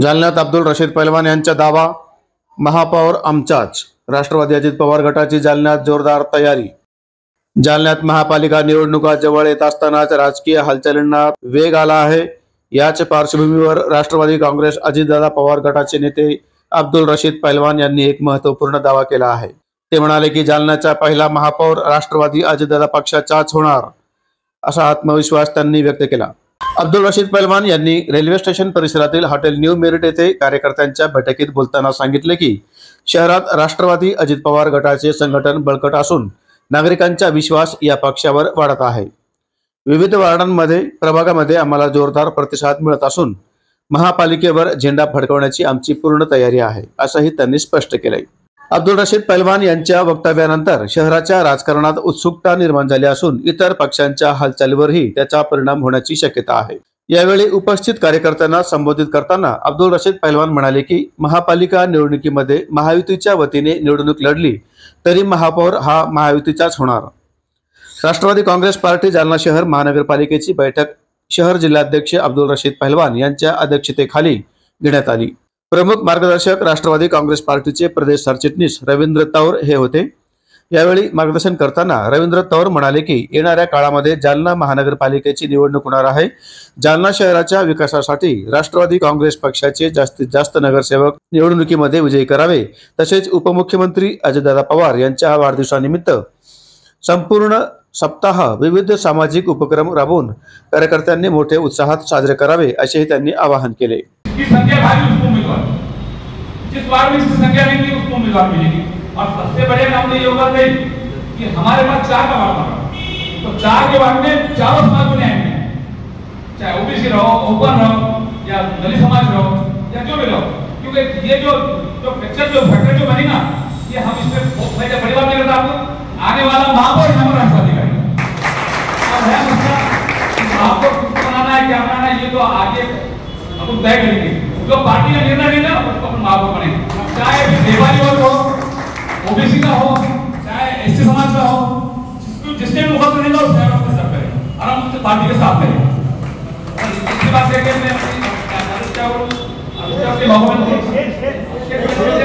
जालन्यात अब्दुल रशीद पैलवान यांचा दावा, महापौर आमचाच। राष्ट्रवादी अजित पवार गटाची जालन्यात जोरदार तयारी। जालन्यात महापालिका निवडणुका जवळ येत असतानाच राजकीय हालचालींना वेग आला आहे। याच पार्श्वभूमीवर राष्ट्रवादी काँग्रेस अजितदादा पवार गटाचे नेते अब्दुल रशीद पैलवान यांनी एक महत्त्वपूर्ण दावा केला आहे। ते म्हणाले की जालन्याचा पहिला महापौर राष्ट्रवादी अजितदादा पक्षाचाच होणार, असा आत्मविश्वास त्यांनी व्यक्त केला। अब्दुल रशीद पैलवान यांनी रेल्वे स्टेशन परिसरातील हॉटेल न्यू मेरिट येथे कार्यकर्त्यांच्या बैठकीत बोलताना सांगितले की शहरात राष्ट्रवादी अजित पवार गटाचे संघटन बळकट असून नागरिकांचा विश्वास या पक्षावर वाढत आहे। विविध वार्डांमध्ये प्रभागामध्ये आम्हाला जोरदार प्रतिसाद मिळत असून महापालिकेवर झेंडा फडकवण्याची आमची पूर्ण तयारी आहे, असंही त्यांनी स्पष्ट केले। अब्दुल रशीद पैलवान यांच्या वक्तव्यानंतर शहराच्या राजकारणात उत्सुकता निर्माण झाली असून इतर पक्षांच्या हालचालीवरही त्याचा परिणाम होण्याची शक्यता आहे। यावेळी उपस्थित कार्यकर्त्यांना संबोधित करताना अब्दुल रशीद पैलवान म्हणाले की महापालिका निवडणुकीमध्ये महायुतीच्या वतीने निवडणूक लढली तरी महापौर हा महायुतीचाच होणार। राष्ट्रवादी काँग्रेस पार्टी जालना शहर महानगरपालिकेची बैठक शहर जिल्हाध्यक्ष अब्दुल रशीद पैलवान यांच्या अध्यक्षतेखाली घेण्यात आली। प्रमुख मार्गदर्शक राष्ट्रवादी काँग्रेस पार्टीचे प्रदेश सरचिटणीस रवींद्र तौर हे होते। यावेळी मार्गदर्शन करताना रवींद्र तौर म्हणाले की येणाऱ्या काळामध्ये जालना महानगरपालिकेची निवडणूक होणार आहे। जालना शहराच्या विकासासाठी राष्ट्रवादी काँग्रेस पक्षाचे जास्तीत जास्त नगरसेवक निवडणुकीमध्ये विजयी करावे, तसेच उपमुख्यमंत्री अजितदादा पवार यांच्या वाढदिवसानिमित्त संपूर्ण सप्ताह विविध सामाजिक उपक्रम राबवून कार्यकर्त्यांनी मोठे उत्साहात साजरे करावे, असेही त्यांनी आवाहन केले। जिस वार्ड में इसकी संख्या नहीं थी उसको उम्मीदवार मिलेगी। और सबसे बड़े काम तो ये होगा कि हमारे पास 4 का वार्ड होगा, तो 4 के वार्ड में चारों समाज को न्याय मिले, चाहे ओबीसी रहो, ओपन रहो या दलित समाज रहो या जो भी रहो, क्योंकि ये जो पिक्चर जो फैक्टर जो बनी ना, ये हम इसमें बहुत बड़ी बात नहीं करता। आपको आने वाला महापौर हमारा राष्ट्रवादी का और है मसला, आपको किसको बनाना है, क्या बनाना है, ये तो आगे हम तय करेंगे। जो पार्टी का निर्णय लेना उसको अपन महापौर बने, चाहे देवाली हो, ओबीसी का हो, चाहे एससी समाज का हो, जिसने भी मुखर नहीं उसके साथ करें और हम उसके पार्टी के साथ करें। इसके बाद मैं अपनी